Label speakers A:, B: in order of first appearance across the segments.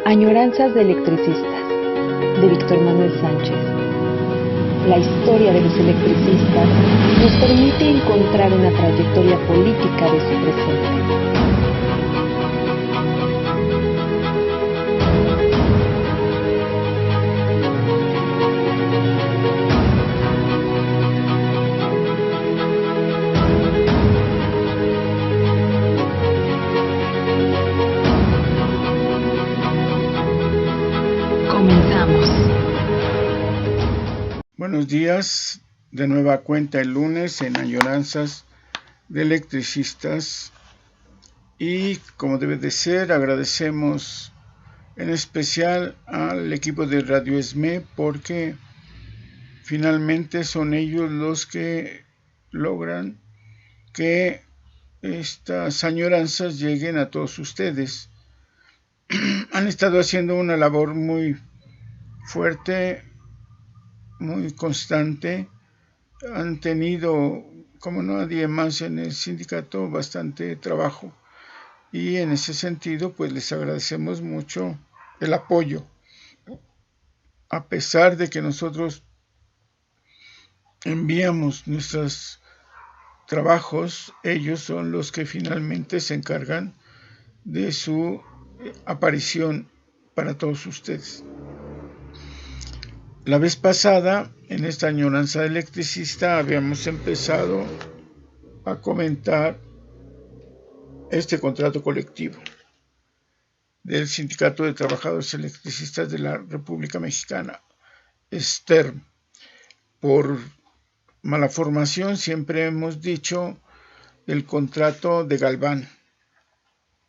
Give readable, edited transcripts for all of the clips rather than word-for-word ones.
A: Añoranzas de electricistas, de Víctor Manuel Sánchez. La historia de los electricistas nos permite encontrar una trayectoria política de su presente. Comenzamos.
B: Buenos días, de nueva cuenta el lunes en Añoranzas de Electricistas, y como debe de ser, agradecemos en especial al equipo de Radio ESME porque finalmente son ellos los que logran que estas añoranzas lleguen a todos ustedes. Han estado haciendo una labor muy fuerte, muy constante. Han tenido, como nadie más en el sindicato, bastante trabajo, y en ese sentido pues les agradecemos mucho el apoyo. A pesar de que nosotros enviamos nuestros trabajos, ellos son los que finalmente se encargan de su aparición para todos ustedes. La vez pasada, en esta añoranza electricista, habíamos empezado a comentar este contrato colectivo del Sindicato de Trabajadores Electricistas de la República Mexicana, STERM. Por mala formación siempre hemos dicho el contrato de Galván,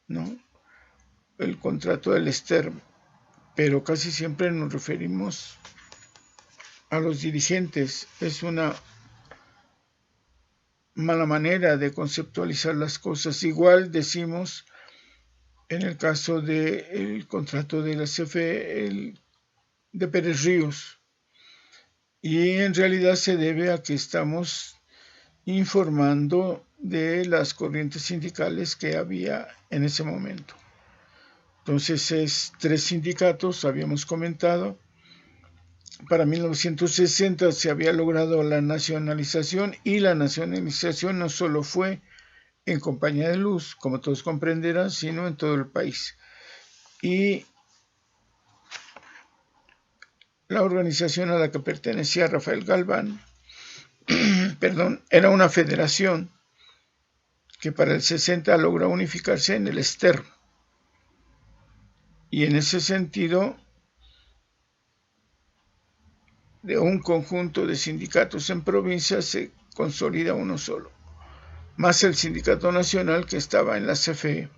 B: ¿no? El contrato del STERM, pero casi siempre nos referimos a los dirigentes. Es una mala manera de conceptualizar las cosas. Igual decimos en el caso del contrato de la CFE, de Pérez Ríos, y en realidad se debe a que estamos informando de las corrientes sindicales que había en ese momento. Entonces es 3 sindicatos, habíamos comentado. Para 1960 se había logrado la nacionalización, y la nacionalización no solo fue en Compañía de Luz, como todos comprenderán, sino en todo el país. Y la organización a la que pertenecía Rafael Galván, era una federación que para el 60 logra unificarse en el STERM. Y en ese sentido, de un conjunto de sindicatos en provincia se consolida uno solo, más el sindicato nacional que estaba en la CFE.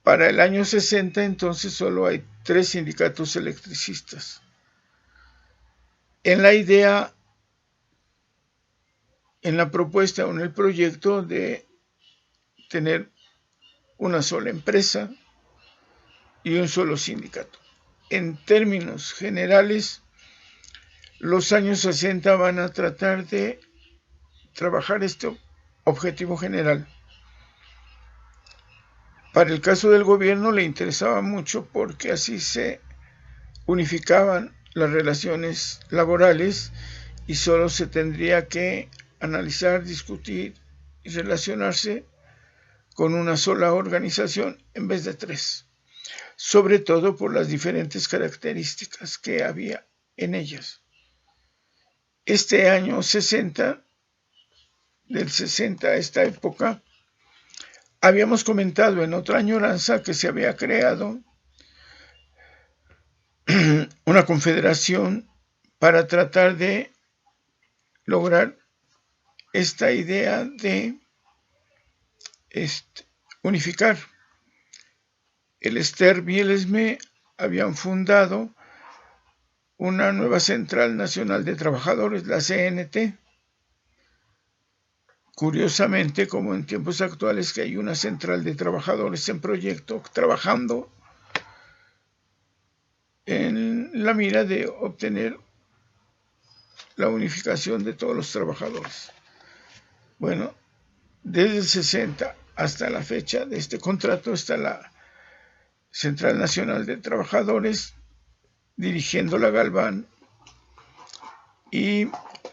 B: Para el año 60 entonces solo hay 3 sindicatos electricistas. En la idea, en la propuesta o en el proyecto de tener una sola empresa y un solo sindicato. En términos generales, los años 60 van a tratar de trabajar este objetivo general. Para el caso del gobierno le interesaba mucho porque así se unificaban las relaciones laborales y solo se tendría que analizar, discutir y relacionarse con una sola organización en vez de 3, sobre todo por las diferentes características que había en ellas. Este año 60, del 60 a esta época, habíamos comentado en otra añoranza que se había creado una confederación para tratar de lograr esta idea de unificar. El STERM y el ESME habían fundado una nueva Central Nacional de Trabajadores, la CNT. Curiosamente, como en tiempos actuales que hay una central de trabajadores en proyecto trabajando en la mira de obtener la unificación de todos los trabajadores. Bueno, desde el 60 hasta la fecha de este contrato está la Central Nacional de Trabajadores, dirigiéndola Galván, y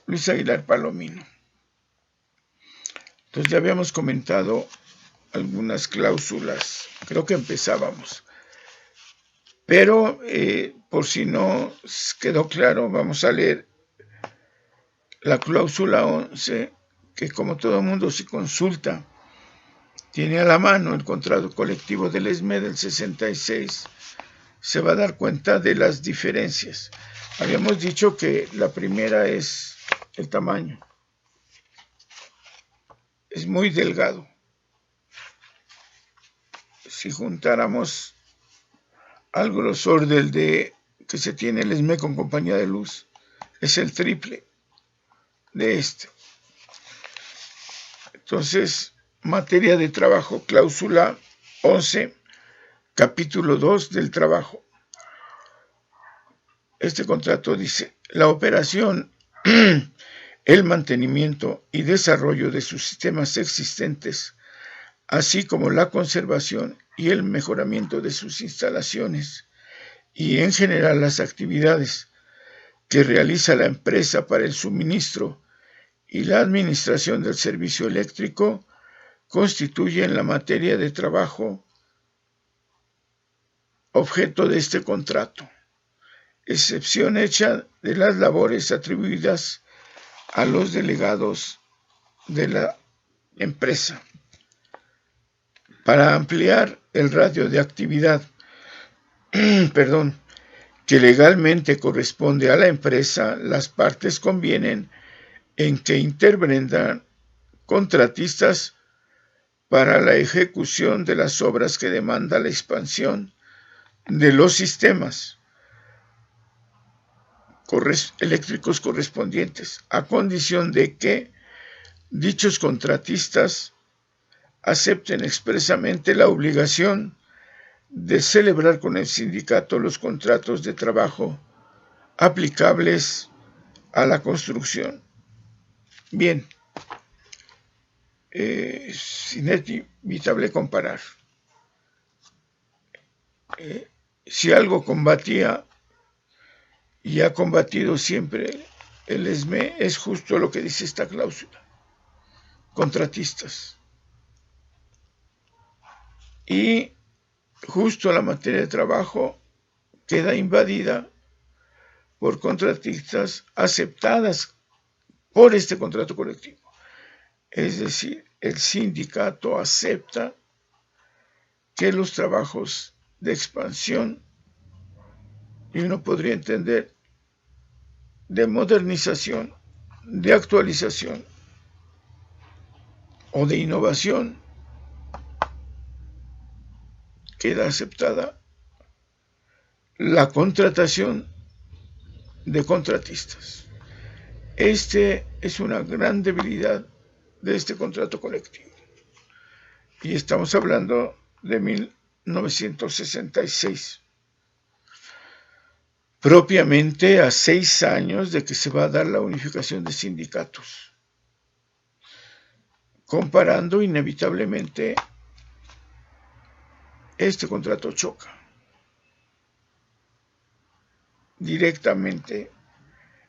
B: Luis Aguilar Palomino. Entonces ya habíamos comentado algunas cláusulas, creo que empezábamos. Pero por si no quedó claro, vamos a leer la cláusula 11, que como todo mundo si consulta, tiene a la mano el contrato colectivo del ESME del 66, se va a dar cuenta de las diferencias. Habíamos dicho que la primera es el tamaño. Es muy delgado. Si juntáramos al grosor del de que se tiene el ESME con compañía de luz, es el triple de este. Entonces, materia de trabajo, cláusula 11, capítulo 2 del trabajo. Este contrato dice: la operación, el mantenimiento y desarrollo de sus sistemas existentes, así como la conservación y el mejoramiento de sus instalaciones y en general las actividades que realiza la empresa para el suministro y la administración del servicio eléctrico constituyen la materia de trabajo objeto de este contrato, excepción hecha de las labores atribuidas a los delegados de la empresa. Para ampliar el radio de actividad que legalmente corresponde a la empresa, las partes convienen en que intervendrán contratistas para la ejecución de las obras que demanda la expansión de los sistemas eléctricos correspondientes, a condición de que dichos contratistas acepten expresamente la obligación de celebrar con el sindicato los contratos de trabajo aplicables a la construcción. Bien, es inevitable comparar. Si algo combatía y ha combatido siempre el ESME, es justo lo que dice esta cláusula: contratistas. Y justo la materia de trabajo queda invadida por contratistas aceptadas por este contrato colectivo. Es decir, el sindicato acepta que los trabajos de expansión, y uno podría entender de modernización, de actualización o de innovación, queda aceptada la contratación de contratistas. Este es una gran debilidad de este contrato colectivo. Y estamos hablando de 1966. Propiamente a 6 años de que se va a dar la unificación de sindicatos. Comparando, inevitablemente, este contrato choca directamente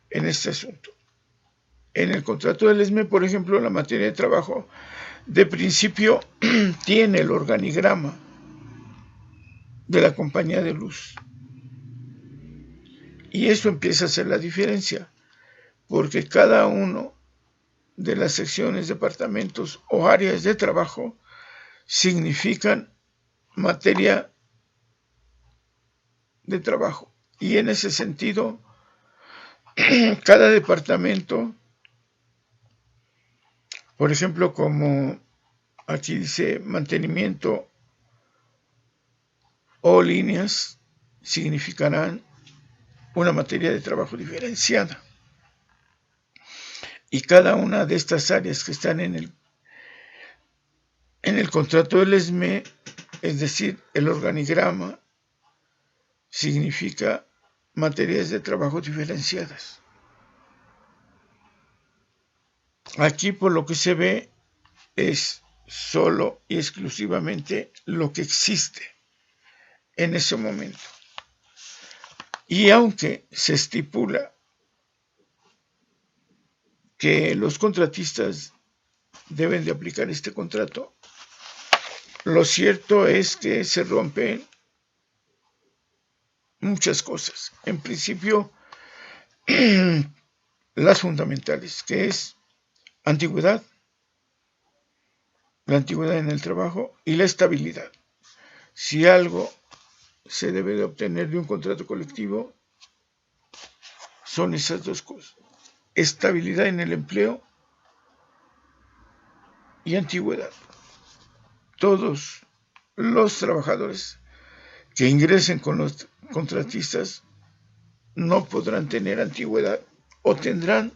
B: en este asunto. En el contrato del ESME, por ejemplo, la materia de trabajo de principio tiene el organigrama de la compañía de luz. Y eso empieza a hacer la diferencia, porque cada uno de las secciones, departamentos o áreas de trabajo significan materia de trabajo. Y en ese sentido, cada departamento, por ejemplo, como aquí dice mantenimiento o líneas, significarán una materia de trabajo diferenciada. Y cada una de estas áreas que están en el contrato del ESME, es decir, el organigrama, significa materias de trabajo diferenciadas. Aquí, por lo que se ve, es solo y exclusivamente lo que existe en ese momento. Y aunque se estipula que los contratistas deben de aplicar este contrato, lo cierto es que se rompen muchas cosas. En principio, las fundamentales, que es antigüedad, la antigüedad en el trabajo y la estabilidad. Si algo se debe de obtener de un contrato colectivo, son esas dos cosas: estabilidad en el empleo y antigüedad. Todos los trabajadores que ingresen con los contratistas no podrán tener antigüedad, o tendrán,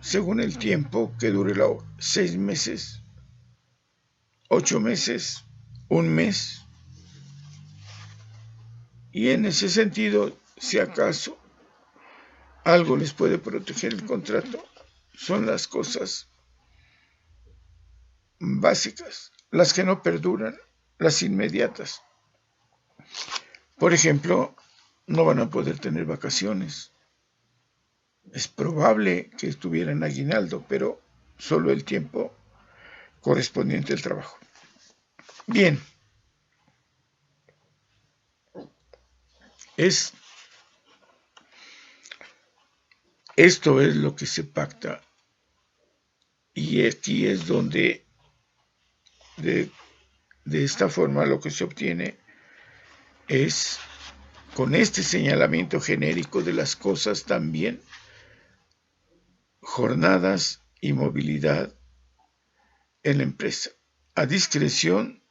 B: según el tiempo que dure la obra, 6 meses, 8 meses, 1 mes. Y en ese sentido, si acaso algo les puede proteger el contrato, son las cosas básicas, las que no perduran, las inmediatas. Por ejemplo, no van a poder tener vacaciones. Es probable que tuvieran aguinaldo, pero solo el tiempo correspondiente al trabajo. Bien, esto es lo que se pacta, y aquí es donde de esta forma lo que se obtiene es, con este señalamiento genérico de las cosas, también jornadas y movilidad en la empresa, a discreción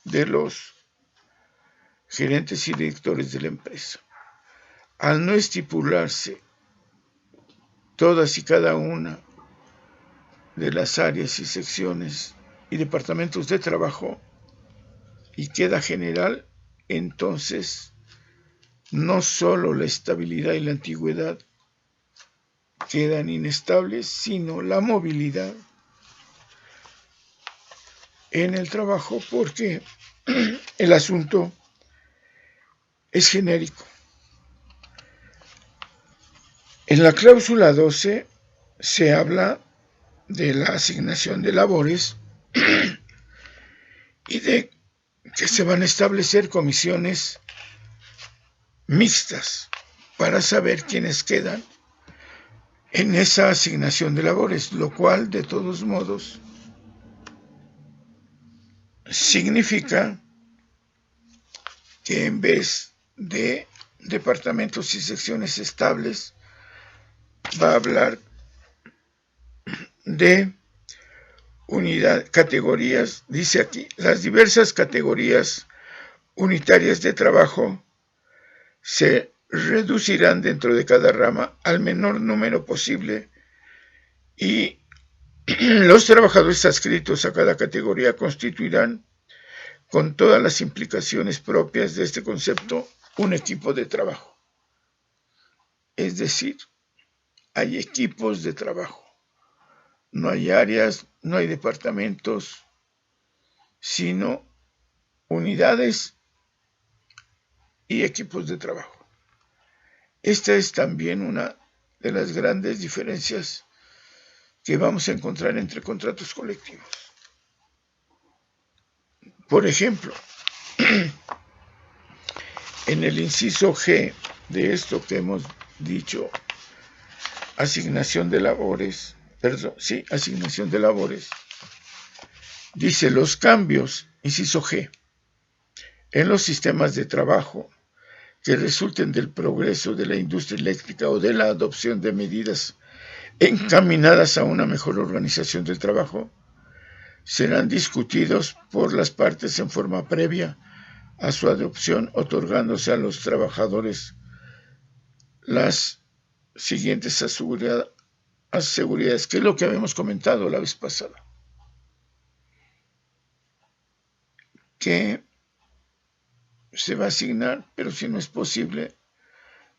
B: de los gerentes y directores de la empresa. Al no estipularse todas y cada una de las áreas y secciones y departamentos de trabajo, y queda general, entonces no solo la estabilidad y la antigüedad quedan inestables, sino la movilidad en el trabajo, porque el asunto es genérico. En la cláusula 12 se habla de la asignación de labores y de que se van a establecer comisiones mixtas para saber quiénes quedan en esa asignación de labores, lo cual, de todos modos, significa que en vez de departamentos y secciones estables, va a hablar de categorías. Dice aquí: las diversas categorías unitarias de trabajo se reducirán dentro de cada rama al menor número posible, y los trabajadores adscritos a cada categoría constituirán, con todas las implicaciones propias de este concepto, un equipo de trabajo. Es decir, hay equipos de trabajo. No hay áreas, no hay departamentos, sino unidades y equipos de trabajo. Esta es también una de las grandes diferencias que vamos a encontrar entre contratos colectivos. Por ejemplo, en el inciso G de esto que hemos dicho, asignación de labores, dice: los cambios, inciso G, en los sistemas de trabajo que resulten del progreso de la industria eléctrica o de la adopción de medidas encaminadas a una mejor organización del trabajo, serán discutidos por las partes en forma previa a su adopción, otorgándose a los trabajadores las siguientes seguridades, que es lo que habíamos comentado la vez pasada, que se va a asignar, pero si no es posible,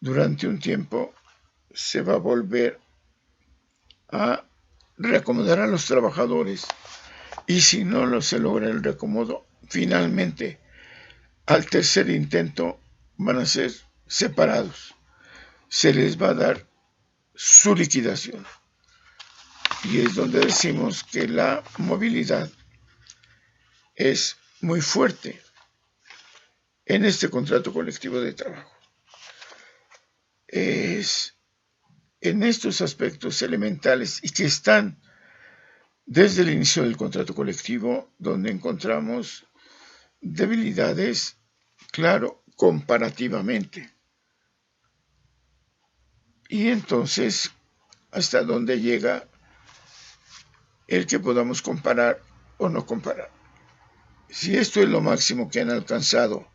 B: durante un tiempo se va a volver a reacomodar a los trabajadores, y si no se logra el reacomodo, finalmente, al tercer intento, van a ser separados. Se les va a dar su liquidación. Y es donde decimos que la movilidad es muy fuerte en este contrato colectivo de trabajo. Es en estos aspectos elementales y que están desde el inicio del contrato colectivo donde encontramos debilidades, claro, comparativamente. Y entonces, ¿hasta dónde llega el que podamos comparar o no comparar? Si esto es lo máximo que han alcanzado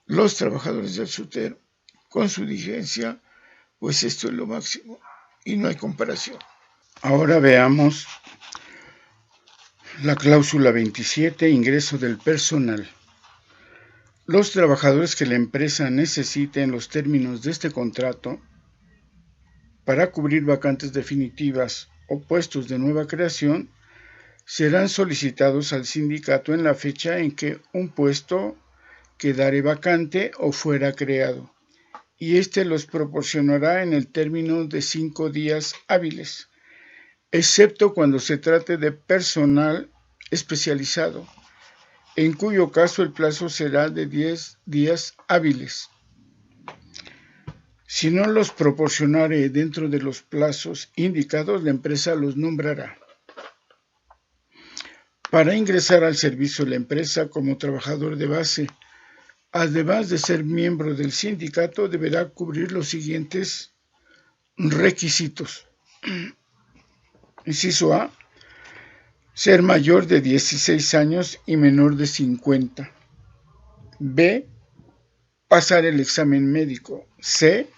B: los trabajadores del SUTER con su diligencia, pues esto es lo máximo y no hay comparación. Ahora veamos la cláusula 27, ingreso del personal. Los trabajadores que la empresa necesite en los términos de este contrato para cubrir vacantes definitivas o puestos de nueva creación serán solicitados al sindicato en la fecha en que un puesto quedare vacante o fuera creado, y éste los proporcionará en el término de 5 días hábiles, excepto cuando se trate de personal especializado, en cuyo caso el plazo será de 10 días hábiles. Si no los proporcionare dentro de los plazos indicados, la empresa los nombrará. Para ingresar al servicio de la empresa como trabajador de base, además de ser miembro del sindicato, deberá cubrir los siguientes requisitos. Inciso A, ser mayor de 16 años y menor de 50. B, pasar el examen médico. C,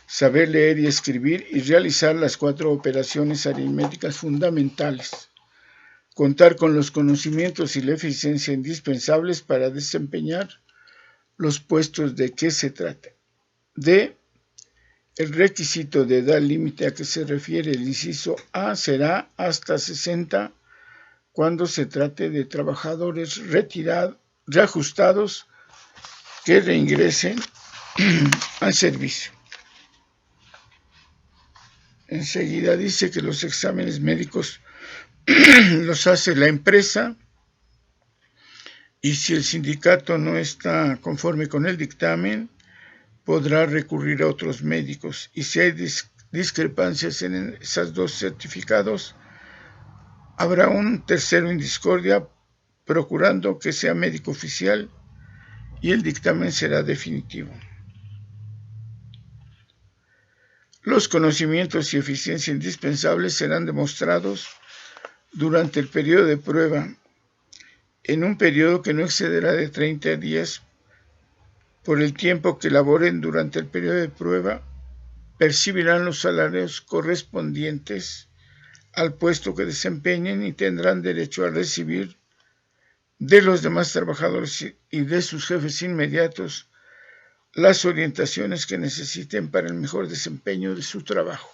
B: saber leer y escribir y realizar las 4 operaciones aritméticas fundamentales. Contar con los conocimientos y la eficiencia indispensables para desempeñar los puestos de que se trate. D, el requisito de edad límite a que se refiere el inciso A será hasta 60 cuando se trate de trabajadores reajustados que reingresen al servicio. Enseguida dice que los exámenes médicos los hace la empresa y si el sindicato no está conforme con el dictamen, podrá recurrir a otros médicos. Y si hay discrepancias en esos 2 certificados, habrá un tercero en discordia, procurando que sea médico oficial y el dictamen será definitivo. Los conocimientos y eficiencia indispensables serán demostrados durante el periodo de prueba, en un periodo que no excederá de 30 días. Por el tiempo que laboren durante el periodo de prueba, percibirán los salarios correspondientes al puesto que desempeñen y tendrán derecho a recibir de los demás trabajadores y de sus jefes inmediatos las orientaciones que necesiten para el mejor desempeño de su trabajo.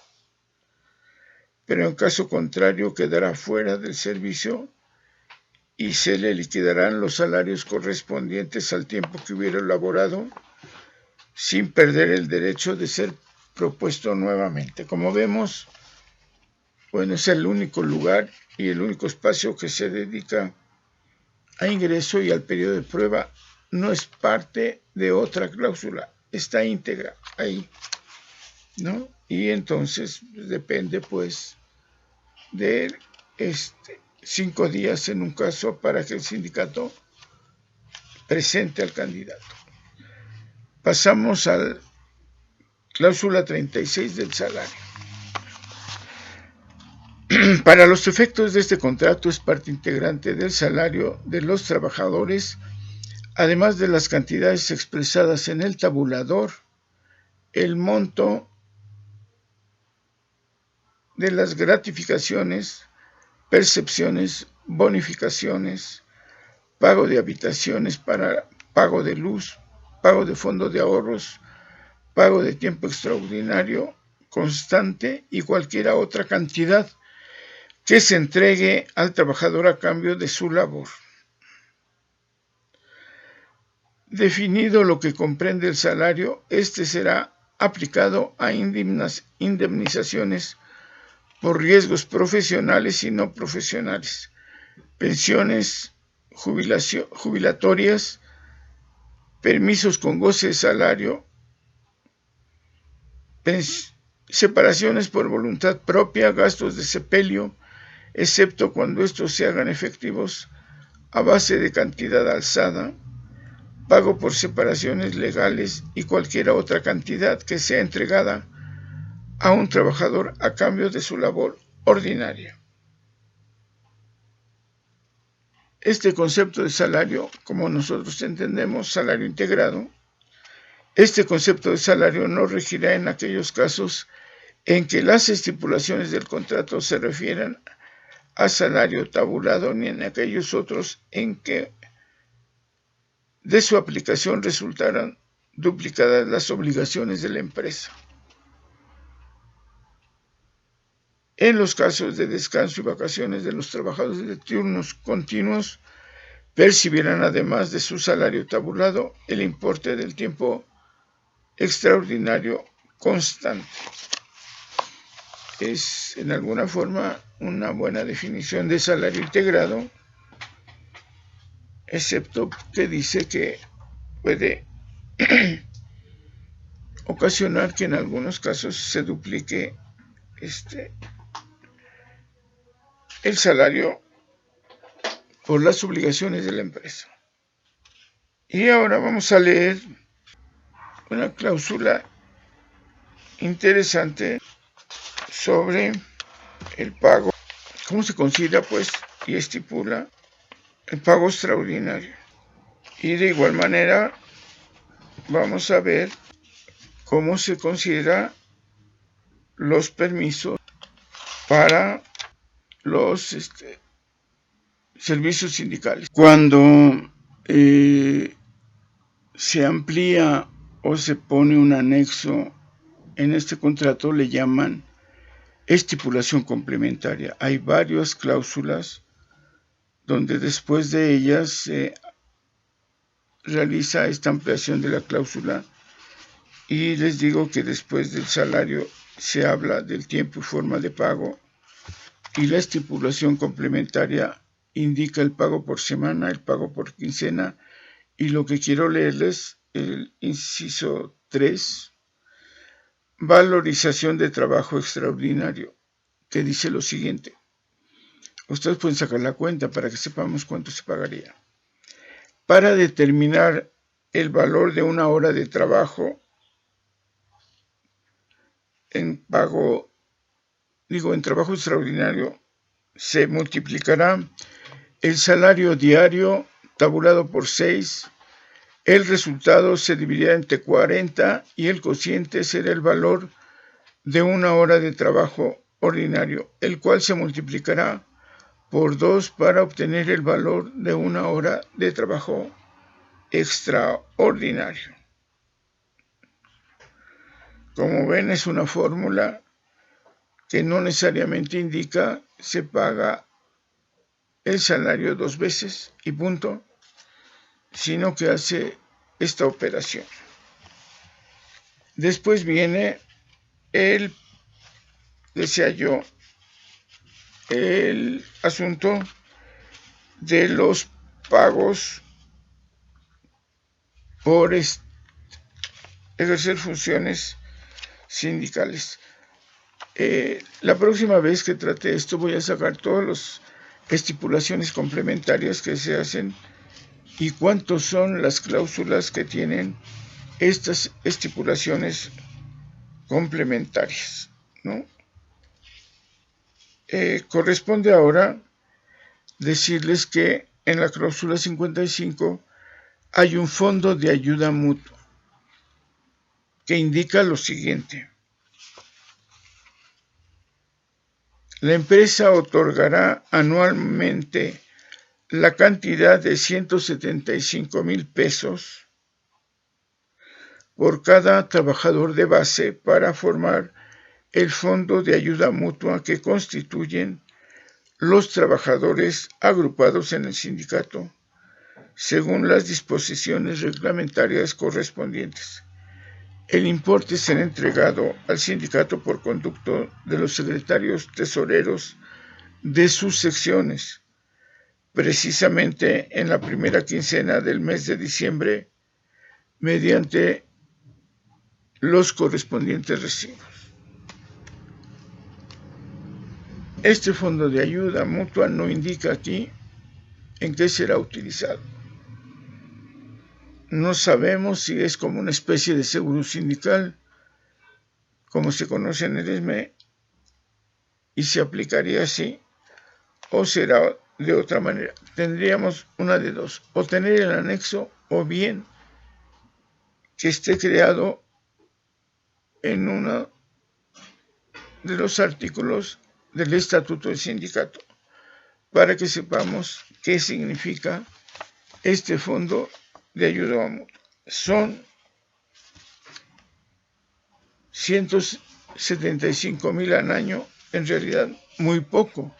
B: Pero en caso contrario quedará fuera del servicio y se le liquidarán los salarios correspondientes al tiempo que hubiera laborado sin perder el derecho de ser propuesto nuevamente. Como vemos, bueno, es el único lugar y el único espacio que se dedica a ingreso y al periodo de prueba. No es parte de otra cláusula, está íntegra ahí, ¿no? Y entonces depende pues de 5 días en un caso para que el sindicato presente al candidato. Pasamos a la cláusula 36 del salario. Para los efectos de este contrato es parte integrante del salario de los trabajadores, además de las cantidades expresadas en el tabulador, el monto de las gratificaciones, percepciones, bonificaciones, pago de habitaciones para pago de luz, pago de fondo de ahorros, pago de tiempo extraordinario, constante y cualquier otra cantidad que se entregue al trabajador a cambio de su labor. definido lo que comprende el salario, este será aplicado a indemnizaciones por riesgos profesionales y no profesionales, pensiones jubilatorias, permisos con goce de salario, separaciones por voluntad propia, gastos de sepelio, excepto cuando estos se hagan efectivos a base de cantidad alzada, pago por separaciones legales y cualquier otra cantidad que sea entregada a un trabajador a cambio de su labor ordinaria. Este concepto de salario, como nosotros entendemos, salario integrado, este concepto de salario no regirá en aquellos casos en que las estipulaciones del contrato se refieran a salario tabulado, ni en aquellos otros en que de su aplicación resultaran duplicadas las obligaciones de la empresa. En los casos de descanso y vacaciones de los trabajadores de turnos continuos, percibirán además de su salario tabulado el importe del tiempo extraordinario constante. Es en alguna forma una buena definición de salario integrado, excepto que dice que puede ocasionar que en algunos casos se duplique el salario por las obligaciones de la empresa. Y ahora vamos a leer una cláusula interesante sobre el pago, cómo se considera pues y estipula el pago extraordinario. Y de igual manera vamos a ver cómo se considera los permisos para los servicios sindicales. Cuando se amplía o se pone un anexo en este contrato, le llaman estipulación complementaria. Hay varias cláusulas donde después de ellas se realiza esta ampliación de la cláusula, y les digo que después del salario se habla del tiempo y forma de pago, y la estipulación complementaria indica el pago por semana, el pago por quincena, y lo que quiero leerles, el inciso 3, valorización de trabajo extraordinario, que dice lo siguiente. Ustedes pueden sacar la cuenta para que sepamos cuánto se pagaría. Para determinar el valor de una hora de trabajo en trabajo extraordinario, se multiplicará el salario diario tabulado por 6, el resultado se dividirá entre 40 y el cociente será el valor de una hora de trabajo ordinario, el cual se multiplicará por 2 para obtener el valor de una hora de trabajo extraordinario. Como ven, es una fórmula que no necesariamente indica se paga el salario 2 veces y punto, sino que hace esta operación. Después viene el asunto de los pagos por ejercer funciones sindicales. La próxima vez que trate esto voy a sacar todas las estipulaciones complementarias que se hacen y cuántos son las cláusulas que tienen estas estipulaciones complementarias, ¿no? Corresponde ahora decirles que en la cláusula 55 hay un fondo de ayuda mutua que indica lo siguiente. La empresa otorgará anualmente la cantidad de 175,000 pesos por cada trabajador de base para formar el fondo de ayuda mutua que constituyen los trabajadores agrupados en el sindicato, según las disposiciones reglamentarias correspondientes. El importe será entregado al sindicato por conducto de los secretarios tesoreros de sus secciones, precisamente en la primera quincena del mes de diciembre, mediante los correspondientes recibos. Este fondo de ayuda mutua no indica aquí en qué será utilizado. No sabemos si es como una especie de seguro sindical, como se conoce en el ESME, y se aplicaría así, o será de otra manera. Tendríamos una de dos, o tener el anexo, o bien que esté creado en uno de los artículos del Estatuto del Sindicato, para que sepamos qué significa este fondo de ayuda mutua. Son 175,000 al año, en realidad muy poco.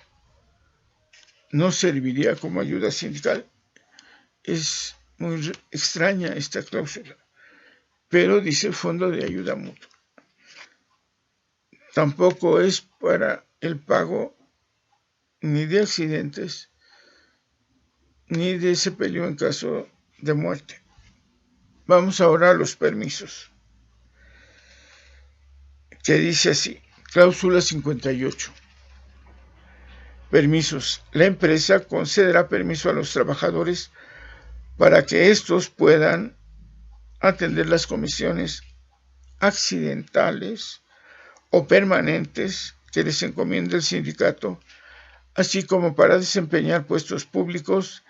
B: No serviría como ayuda sindical. Es muy extraña esta cláusula, pero dice fondo de ayuda mutua. Tampoco es para el pago ni de accidentes ni de sepelio en caso de muerte. Vamos ahora a los permisos, que dice así, cláusula 58. Permisos. La empresa concederá permiso a los trabajadores para que estos puedan atender las comisiones accidentales o permanentes que les encomienda el sindicato, así como para desempeñar puestos públicos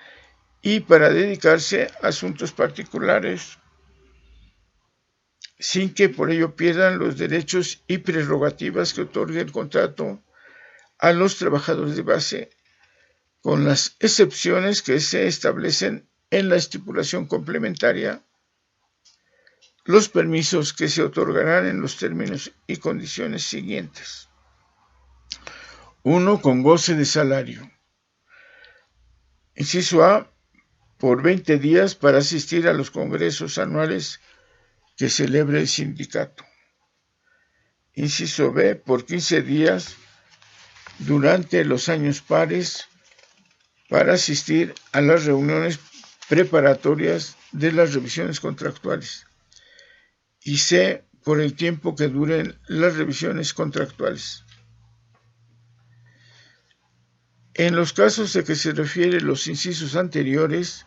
B: y para dedicarse a asuntos particulares, sin que por ello pierdan los derechos y prerrogativas que otorgue el contrato a los trabajadores de base, con las excepciones que se establecen en la estipulación complementaria. Los permisos que se otorgarán en los términos y condiciones siguientes. 1. Con goce de salario. Inciso A, por 20 días para asistir a los congresos anuales que celebre el sindicato. Inciso B, por 15 días durante los años pares para asistir a las reuniones preparatorias de las revisiones contractuales. Y C, por el tiempo que duren las revisiones contractuales. En los casos de que se refieren los incisos anteriores,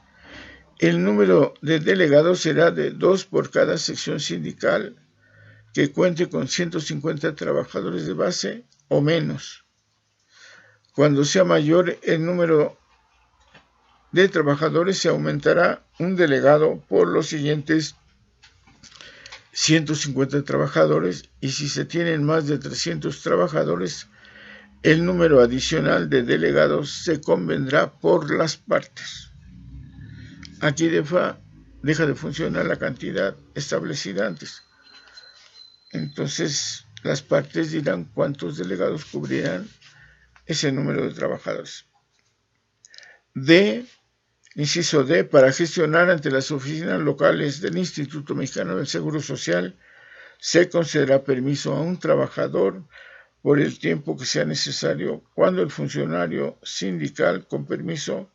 B: el número de delegados será de 2 por cada sección sindical que cuente con 150 trabajadores de base o menos. Cuando sea mayor el número de trabajadores, se aumentará un delegado por los siguientes 150 trabajadores, y si se tienen más de 300 trabajadores, el número adicional de delegados se convendrá por las partes. Aquí deja de funcionar la cantidad establecida antes. Entonces, las partes dirán cuántos delegados cubrirán ese número de trabajadores. Inciso D, para gestionar ante las oficinas locales del Instituto Mexicano del Seguro Social, se concederá permiso a un trabajador por el tiempo que sea necesario cuando el funcionario sindical con permiso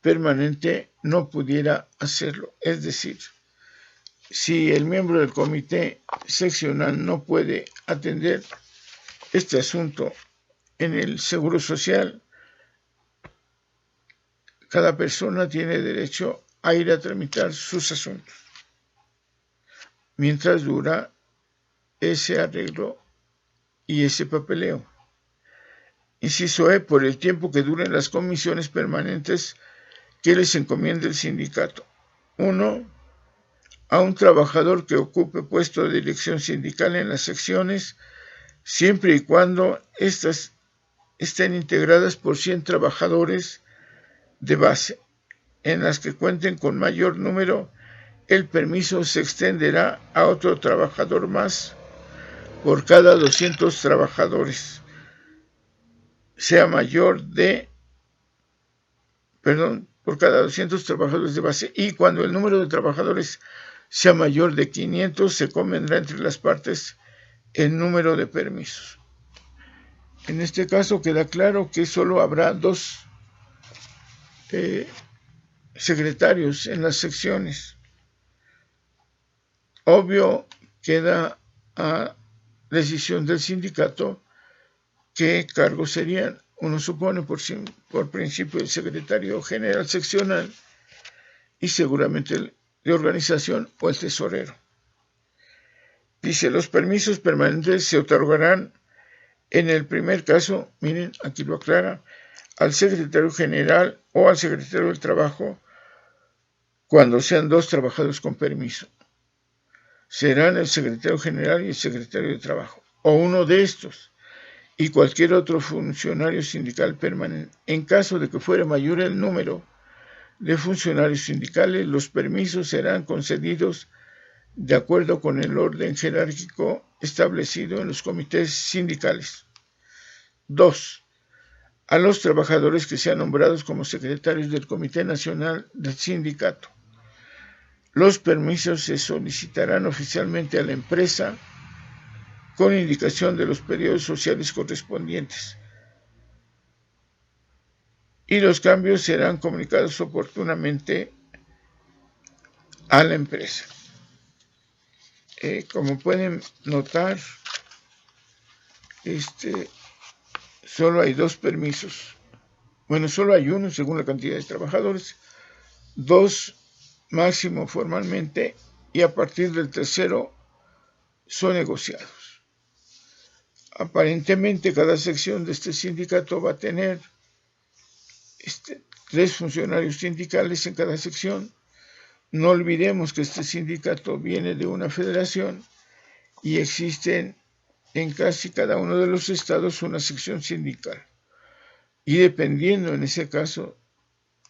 B: permanente no pudiera hacerlo. Es decir, si el miembro del comité seccional no puede atender este asunto en el Seguro Social, cada persona tiene derecho a ir a tramitar sus asuntos mientras dura ese arreglo y ese papeleo. Inciso E, por el tiempo que duren las comisiones permanentes que les encomienda el sindicato. 1. A un trabajador que ocupe puesto de dirección sindical en las secciones, siempre y cuando éstas estén integradas por 100 trabajadores de base. En las que cuenten con mayor número, el permiso se extenderá a otro trabajador más por cada 200 trabajadores, sea mayor de por cada 200 trabajadores de base, y cuando el número de trabajadores sea mayor de 500, se convendrá entre las partes el número de permisos. En este caso queda claro que solo habrá 2 secretarios en las secciones. Obvio, queda a decisión del sindicato qué cargos serían. Uno supone por principio el secretario general seccional y seguramente el de organización o el tesorero. Dice, los permisos permanentes se otorgarán en el primer caso, miren, aquí lo aclara, al secretario general o al secretario del trabajo cuando sean 2 trabajadores con permiso. Serán el secretario general y el secretario de trabajo, o uno de estos, y cualquier otro funcionario sindical permanente. En caso de que fuera mayor el número de funcionarios sindicales, los permisos serán concedidos de acuerdo con el orden jerárquico establecido en los comités sindicales. 2. A los trabajadores que sean nombrados como secretarios del Comité Nacional del Sindicato. Los permisos se solicitarán oficialmente a la empresa con indicación de los periodos sociales correspondientes, y los cambios serán comunicados oportunamente a la empresa. Como pueden notar, solo hay 2 permisos. Bueno, solo hay uno según la cantidad de trabajadores, 2 máximo formalmente, y a partir del tercero son negociados. Aparentemente cada sección de este sindicato va a tener 3 funcionarios sindicales en cada sección. No olvidemos que este sindicato viene de una federación y existen en casi cada uno de los estados una sección sindical. Y dependiendo en ese caso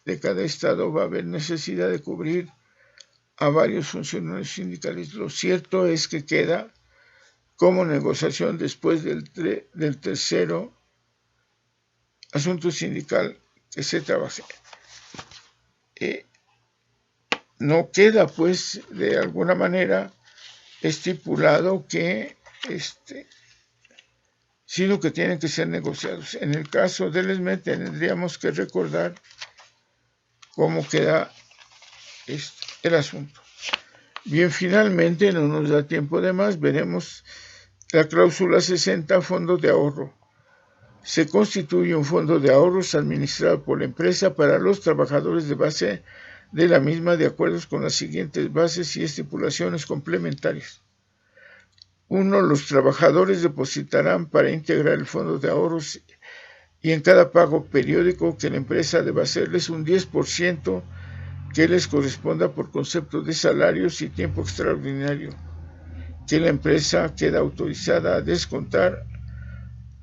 B: de cada estado va a haber necesidad de cubrir a varios funcionarios sindicales. Lo cierto es que queda como negociación después del tercero asunto sindical que se trabaje. No queda pues de alguna manera estipulado que sino que tienen que ser negociados. En el caso del ESME tendríamos que recordar cómo queda el asunto. Bien, finalmente, no nos da tiempo de más, veremos la cláusula 60, fondos de ahorro. Se constituye un fondo de ahorros administrado por la empresa para los trabajadores de base de la misma de acuerdo con las siguientes bases y estipulaciones complementarias. 1. Los trabajadores depositarán para integrar el fondo de ahorros y en cada pago periódico que la empresa deba hacerles un 10% que les corresponda por concepto de salarios y tiempo extraordinario, que la empresa queda autorizada a descontar,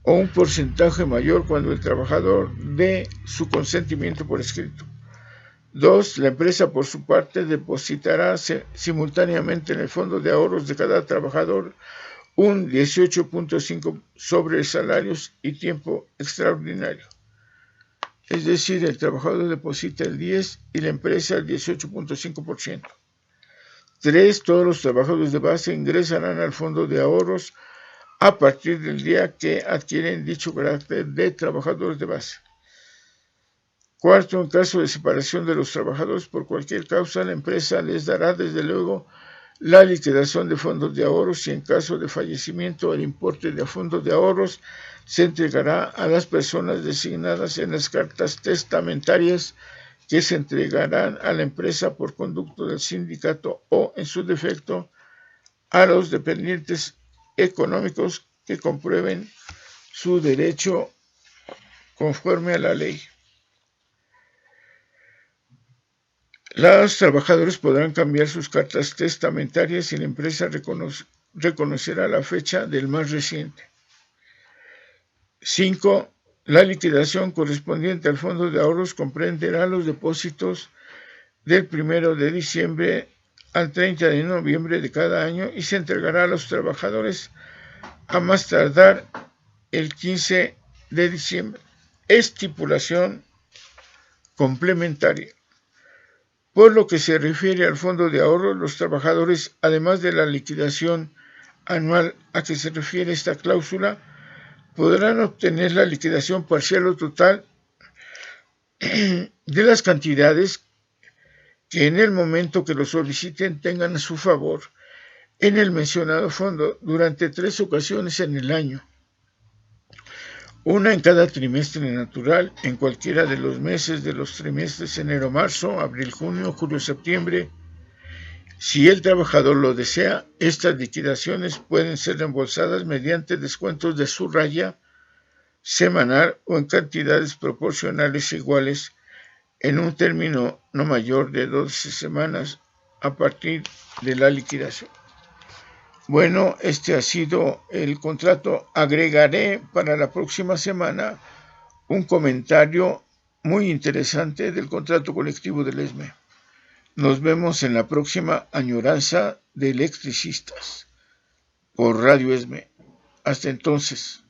B: o un porcentaje mayor cuando el trabajador dé su consentimiento por escrito. 2. La empresa por su parte depositará simultáneamente en el fondo de ahorros de cada trabajador un 18.5 sobre salarios y tiempo extraordinario. Es decir, el trabajador deposita el 10 y la empresa el 18.5%. 3. Todos los trabajadores de base ingresarán al fondo de ahorros a partir del día que adquieren dicho carácter de trabajadores de base. 4. En caso de separación de los trabajadores por cualquier causa, la empresa les dará desde luego la liquidación de fondos de ahorros y en caso de fallecimiento el importe de fondos de ahorros se entregará a las personas designadas en las cartas testamentarias que se entregarán a la empresa por conducto del sindicato o, en su defecto, a los dependientes económicos que comprueben su derecho conforme a la ley. Los trabajadores podrán cambiar sus cartas testamentarias y la empresa reconocerá la fecha del más reciente. 5. La liquidación correspondiente al fondo de ahorros comprenderá los depósitos del 1 de diciembre al 30 de noviembre de cada año y se entregará a los trabajadores a más tardar el 15 de diciembre. Estipulación complementaria. Por lo que se refiere al fondo de ahorro, los trabajadores, además de la liquidación anual a que se refiere esta cláusula, podrán obtener la liquidación parcial o total de las cantidades que en el momento que lo soliciten tengan a su favor en el mencionado fondo durante 3 ocasiones en el año, una en cada trimestre natural, en cualquiera de los meses de los trimestres enero, marzo, abril, junio, julio, septiembre. Si el trabajador lo desea, estas liquidaciones pueden ser reembolsadas mediante descuentos de su raya semanal o en cantidades proporcionales iguales en un término no mayor de 12 semanas a partir de la liquidación. Bueno, este ha sido el contrato. Agregaré para la próxima semana un comentario muy interesante del contrato colectivo del ESME. Nos vemos en la próxima Añoranza de Electricistas por Radio ESME. Hasta entonces.